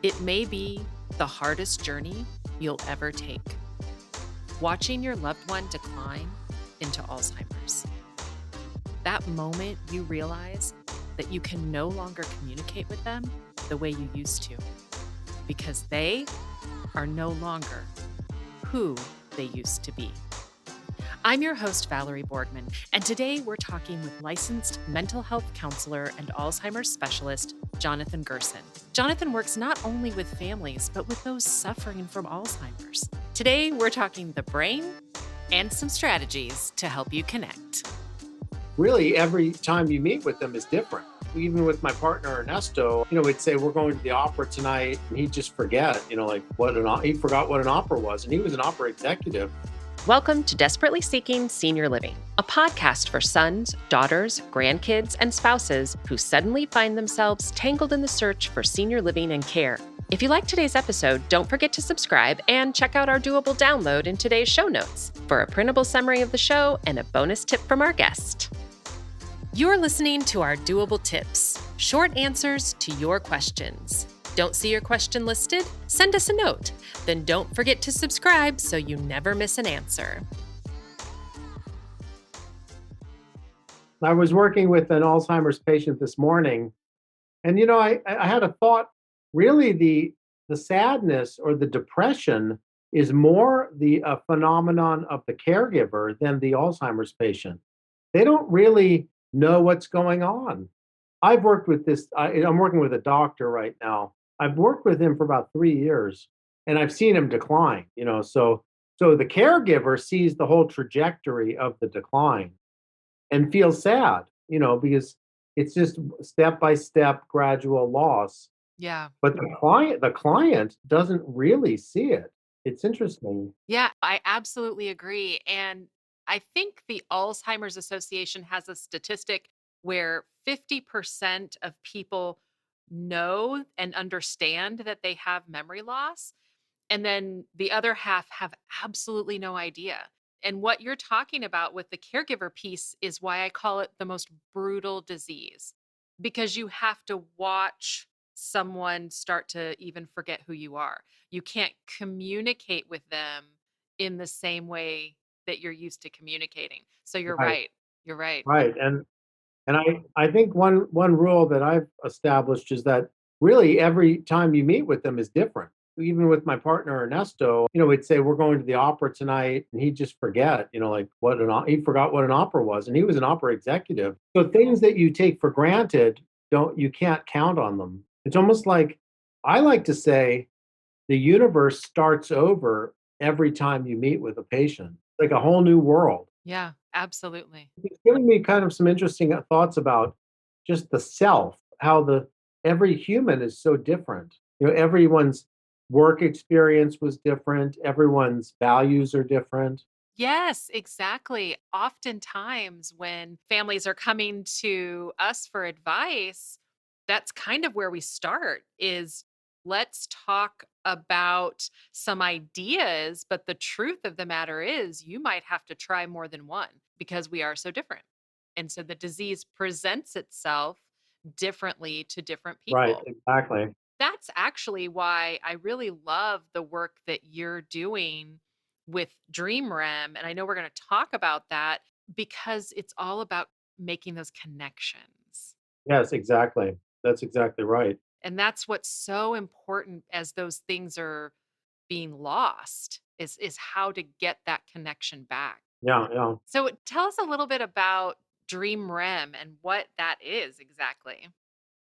It may be the hardest journey you'll ever take. Watching your loved one decline into Alzheimer's. That moment you realize that you can no longer communicate with them the way you used to because they are no longer who they used to be. I'm your host, Valerie Borgman, and today we're talking with licensed mental health counselor and Alzheimer's specialist, Johnathon Gersen. Johnathon works not only with families, but with those suffering from Alzheimer's. Today, we're talking the brain and some strategies to help you connect. Really, every time you meet with them is different. Even with my partner Ernesto, we'd say we're going to the opera tonight, and he'd just forget, he forgot what an opera was, and he was an opera executive. Welcome to Desperately Seeking Senior Living, a podcast for sons, daughters, grandkids, and spouses who suddenly find themselves tangled in the search for senior living and care. If you like today's episode, don't forget to subscribe and check out our doable download in today's show notes for a printable summary of the show and a bonus tip from our guest. You're listening to our doable tips, short answers to your questions. Don't see your question listed? Send us a note. Then don't forget to subscribe so you never miss an answer. I was working with an Alzheimer's patient this morning, and I had a thought. Really, the sadness or the depression is more the phenomenon of the caregiver than the Alzheimer's patient. They don't really know what's going on. I've worked with this. I'm working with a doctor right now. I've worked with him for about 3 years, and I've seen him decline. So the caregiver sees the whole trajectory of the decline and feels sad. Because it's just step by step, gradual loss. Yeah. But the client doesn't really see it. It's interesting. Yeah, I absolutely agree. And I think the Alzheimer's Association has a statistic where 50% of people know and understand that they have memory loss. And then the other half have absolutely no idea. And what you're talking about with the caregiver piece is why I call it the most brutal disease, because you have to watch someone start to even forget who you are. You can't communicate with them in the same way that you're used to communicating. So you're Right, right. You're right. right. And I think one rule that I've established is that really every time you meet with them is different. Even with my partner Ernesto, we'd say we're going to the opera tonight, and he'd just forget, he forgot what an opera was, and he was an opera executive. So things that you take for granted, you can't count on them. It's almost like I like to say the universe starts over every time you meet with a patient, like a whole new world. Yeah, absolutely. It's giving me kind of some interesting thoughts about just the self, how every human is so different. Everyone's work experience was different, everyone's values are different. Yes, exactly. Oftentimes, when families are coming to us for advice, that's kind of where we start is let's talk about some ideas, but the truth of the matter is you might have to try more than one because we are so different. And so the disease presents itself differently to different Right, people. exactly. That's actually why I really love the work that you're doing with Dream REM. And I know we're going to talk about that because it's all about making those connections. Yes, exactly. That's exactly right. And that's what's so important as those things are being lost is how to get that connection back. Yeah, yeah. So tell us a little bit about Dream REM and what that is exactly.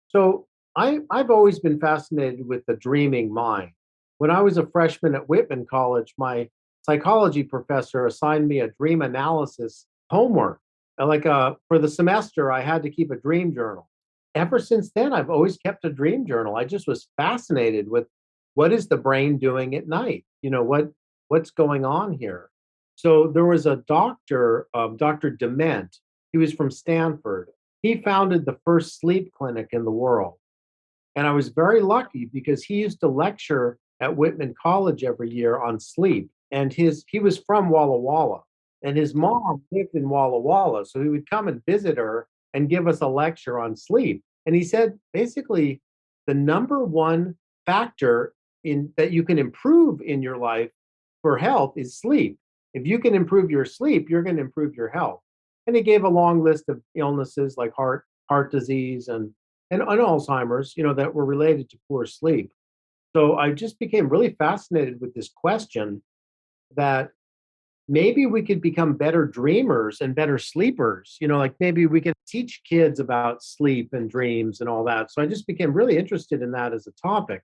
So I've always been fascinated with the dreaming mind. When I was a freshman at Whitman College, my psychology professor assigned me a dream analysis homework. For the semester, I had to keep a dream journal. Ever since then, I've always kept a dream journal. I just was fascinated with what is the brain doing at night? What's going on here? So there was a doctor, Dr. Dement. He was from Stanford. He founded the first sleep clinic in the world. And I was very lucky because he used to lecture at Whitman College every year on sleep. And he was from Walla Walla, and his mom lived in Walla Walla. So he would come and visit her and give us a lecture on sleep. And he said basically the number one factor in that you can improve in your life for health is sleep. If you can improve your sleep, you're going to improve your health. And he gave a long list of illnesses like heart disease and Alzheimer's, that were related to poor sleep. So I just became really fascinated with this question that maybe we could become better dreamers and better sleepers. Like maybe we could teach kids about sleep and dreams and all that. So I just became really interested in that as a topic.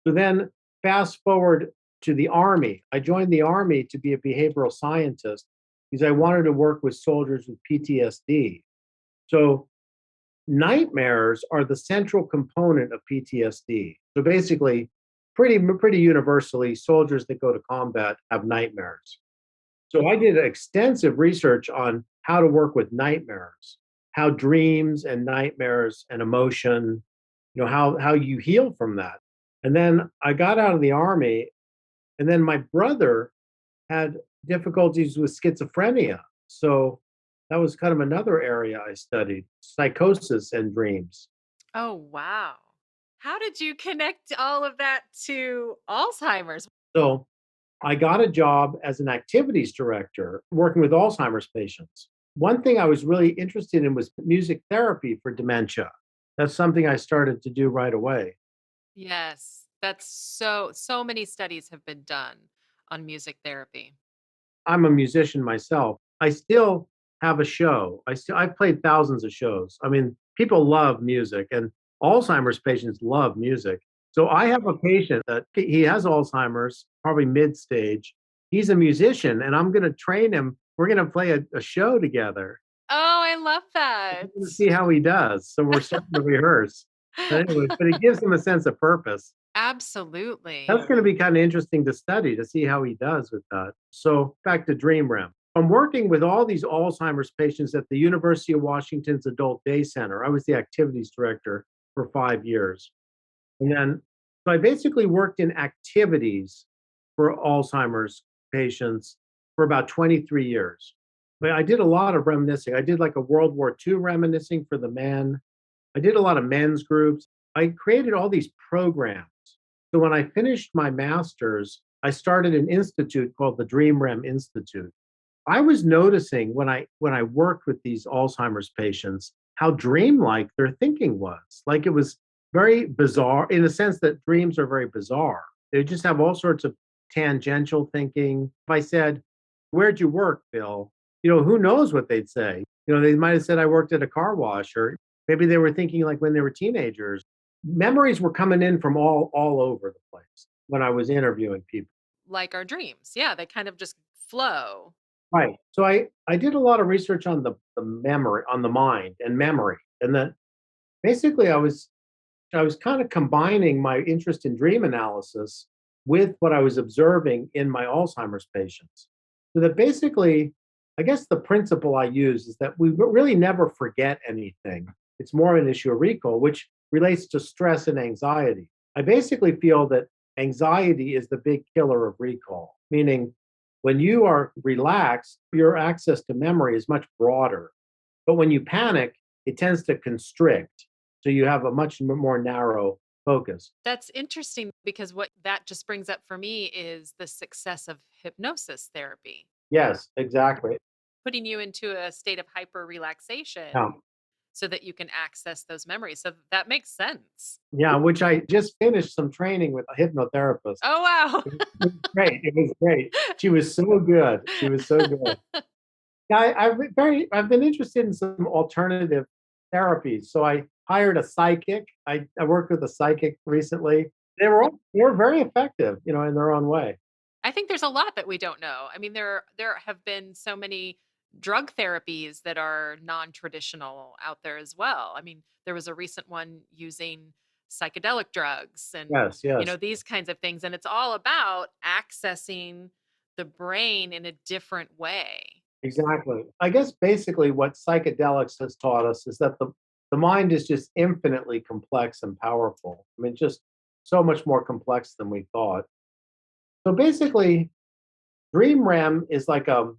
So then fast forward to the Army. I joined the Army to be a behavioral scientist because I wanted to work with soldiers with PTSD. So nightmares are the central component of PTSD. So basically, pretty universally, soldiers that go to combat have nightmares. So I did extensive research on how to work with nightmares, how dreams and nightmares and emotion, how you heal from that. And then I got out of the Army, and then my brother had difficulties with schizophrenia. So that was kind of another area I studied, psychosis and dreams. Oh, wow. How did you connect all of that to Alzheimer's? So I got a job as an activities director working with Alzheimer's patients. One thing I was really interested in was music therapy for dementia. That's something I started to do right away. Yes, that's so many studies have been done on music therapy. I'm a musician myself. I still have a show. I've played thousands of shows. I mean, people love music and Alzheimer's patients love music. So I have a patient that he has Alzheimer's, probably mid stage. He's a musician and I'm going to train him. We're going to play a show together. Oh, I love We're that. going to see how he does. So we're starting to rehearse. But anyway, but it gives him a sense of purpose. That's Absolutely. going to be kind of interesting to study to see how he does with that. So back to Dream REM. I'm working with all these Alzheimer's patients at the University of Washington's Adult Day Center. I was the activities director for 5 years. And then, so I basically worked in activities for Alzheimer's patients for about 23 years. But I did a lot of reminiscing. I did like a World War II reminiscing for the men. I did a lot of men's groups. I created all these programs. So when I finished my master's, I started an institute called the Dream REM Institute. I was noticing when I worked with these Alzheimer's patients how dreamlike their thinking was. Like it was very bizarre in the sense that dreams are very bizarre. They just have all sorts of tangential thinking. If I said, "Where'd you work, Bill?" Who knows what they'd say? They might have said I worked at a car wash, or maybe they were thinking like when they were teenagers. Memories were coming in from all over the place when I was interviewing people. Like our dreams. Yeah, they kind of just flow. Right. So I did a lot of research on the memory, on the mind and memory. And then basically I was kind of combining my interest in dream analysis with what I was observing in my Alzheimer's patients. So that basically, I guess the principle I use is that we really never forget anything. It's more an issue of recall, which relates to stress and anxiety. I basically feel that anxiety is the big killer of recall, meaning when you are relaxed, your access to memory is much broader. But when you panic, it tends to constrict. So you have a much more narrow focus. That's interesting because what that just brings up for me is the success of hypnosis therapy, Yes, exactly. putting you into a state of hyper relaxation Yeah. so that you can access those memories. So that makes sense. Yeah, which I just finished some training with a hypnotherapist. Oh, wow. It was great. It was great. She was so good. She was so good. Yeah, I've been interested in some alternative therapies. So I hired a psychic. I worked with a psychic recently. They were very effective, in their own way. I think there's a lot that we don't know. I mean, there have been so many drug therapies that are non-traditional out there as well. I mean, there was a recent one using psychedelic drugs and Yes, yes, these kinds of things, and it's all about accessing the brain in a different way. exactly. I guess basically what psychedelics has taught us is that the mind is just infinitely complex and powerful. I mean, just so much more complex than we thought. So basically, Dream REM is like a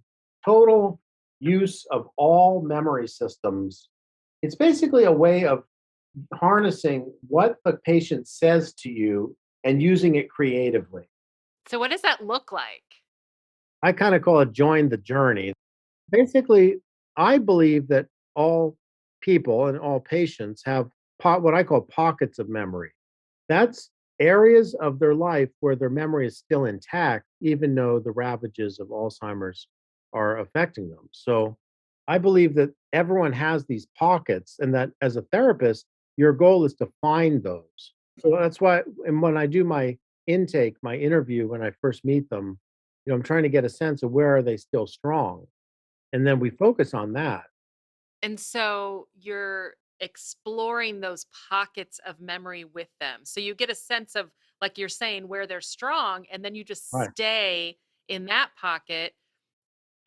total use of all memory systems. It's basically a way of harnessing what the patient says to you and using it creatively. So what does that look like? I kind of call it join the journey. Basically, I believe that all people and all patients have what I call pockets of memory. That's areas of their life where their memory is still intact, even though the ravages of Alzheimer's are affecting them. So I believe that everyone has these pockets, and that as a therapist, your goal is to find those. So that's why, and when I do my intake, my interview, when I first meet them, I'm trying to get a sense of where are they still strong, and then we focus on that. And so you're exploring those pockets of memory with them. So you get a sense of, like you're saying, where they're strong, and then you just Right. stay in that pocket.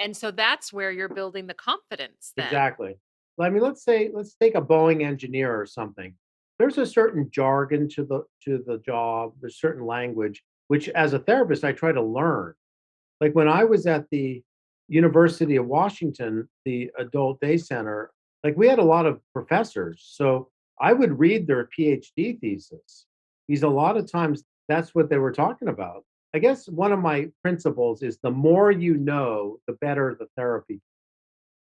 And so that's where you're building the confidence then. Exactly. Well, I mean, let's take a Boeing engineer or something. There's a certain jargon to the job. There's certain language which, as a therapist, I try to learn. Like when I was at the University of Washington, the Adult Day Center, like we had a lot of professors, so I would read their PhD thesis, because a lot of times that's what they were talking about. I guess one of my principles is the more you know, the better the therapy.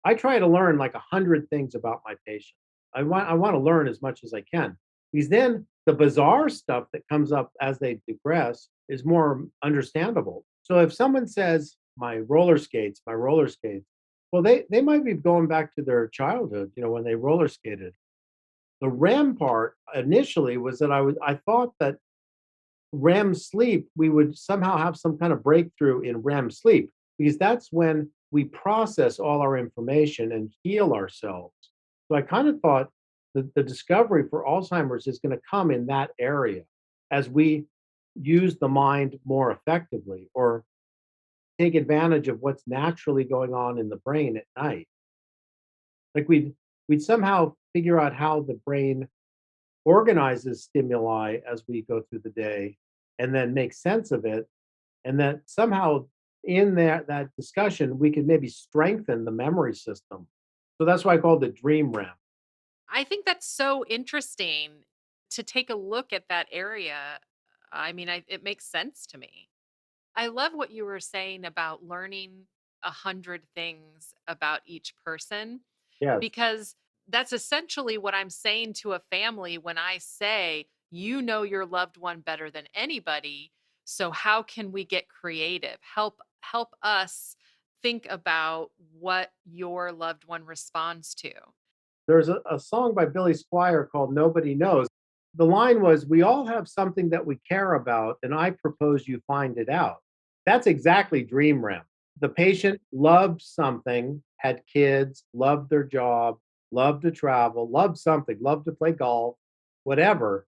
I try to learn like 100 things about my patient. I want to learn as much as I can, because then the bizarre stuff that comes up as they progress is more understandable. So if someone says my roller skates, well, they might be going back to their childhood, when they roller skated. The REM part initially was that I thought that REM sleep, we would somehow have some kind of breakthrough in REM sleep, because that's when we process all our information and heal ourselves. So I kind of thought that the discovery for Alzheimer's is going to come in that area as we use the mind more effectively, or take advantage of what's naturally going on in the brain at night. Like we'd somehow figure out how the brain organizes stimuli as we go through the day, and then make sense of it, and that somehow in that discussion we could maybe strengthen the memory system. So that's why I call it the dream REM. I think that's so interesting to take a look at that area. It makes sense to me. I love what you were saying about learning 100 things about each person, Yes, because that's essentially what I'm saying to a family when I say, you know your loved one better than anybody. So how can we get creative? Help us think about what your loved one responds to. there's a song by Billy Squire called Nobody Knows. The line was, we all have something that we care about, and I propose you find it out. That's exactly dream REM. The patient loved something, had kids, loved their job, loved to travel, loved something, loved to play golf, whatever.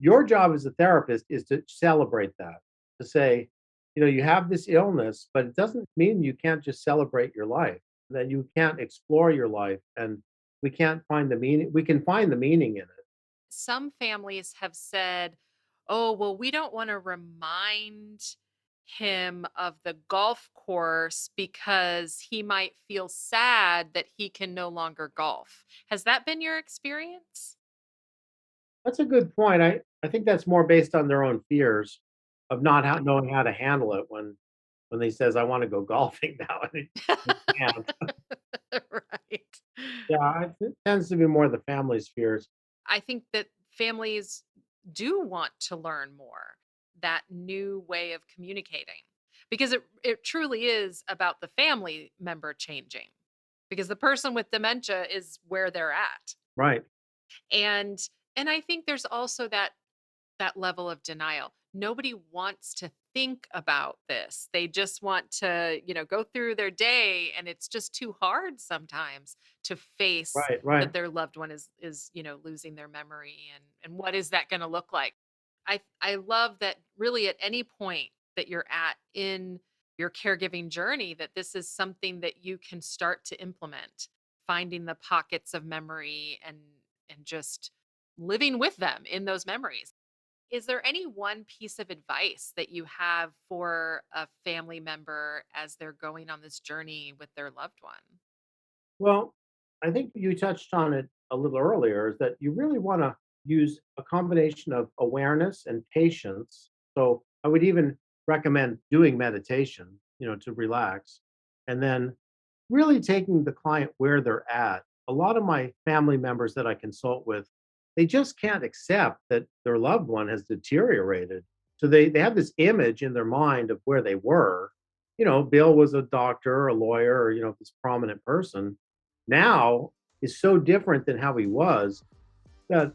Your job as a therapist is to celebrate that, to say, you have this illness, but it doesn't mean you can't just celebrate your life, that you can't explore your life, and we can't find the meaning. We can find the meaning in it. Some families have said, "Oh, well, we don't want to remind him of the golf course because he might feel sad that he can no longer golf." Has that been your experience? That's a good point. I think that's more based on their own fears of not knowing how to handle it when they says, "I wanna go golfing now," and they can't. Right. Yeah, it tends to be more the family's fears. I think that families do want to learn more, that new way of communicating, because it truly is about the family member changing, because the person with dementia is where they're at. Right. And I think there's also that level of denial. Nobody wants to think about this. They just want to, go through their day, and it's just too hard sometimes to face Right, that right. their loved one is, losing their memory, and what is that going to look like? I love that really at any point that you're at in your caregiving journey, that this is something that you can start to implement, finding the pockets of memory, and just living with them in those memories. Is there any one piece of advice that you have for a family member as they're going on this journey with their loved one? Well, I think you touched on it a little earlier, is that you really wanna use a combination of awareness and patience. So I would even recommend doing meditation, to relax, and then really taking the client where they're at. A lot of my family members that I consult with, they just can't accept that their loved one has deteriorated. So they have this image in their mind of where they were. Bill was a doctor, a lawyer, or, this prominent person. Now is so different than how he was that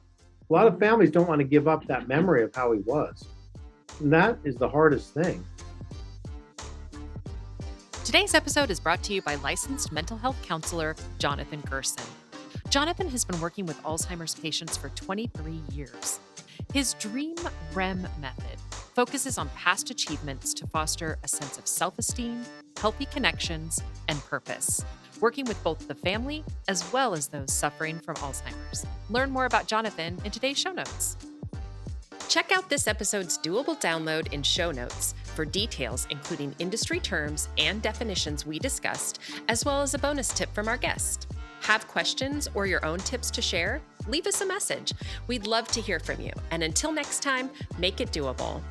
a lot of families don't want to give up that memory of how he was. And that is the hardest thing. Today's episode is brought to you by licensed mental health counselor Johnathon Gersen. Jonathan has been working with Alzheimer's patients for 23 years. His Dream REM method focuses on past achievements to foster a sense of self-esteem, healthy connections, and purpose, working with both the family as well as those suffering from Alzheimer's. Learn more about Jonathan in today's show notes. Check out this episode's doable download in show notes for details, including industry terms and definitions we discussed, as well as a bonus tip from our guest. Have questions or your own tips to share? Leave us a message. We'd love to hear from you. And until next time, make it doable.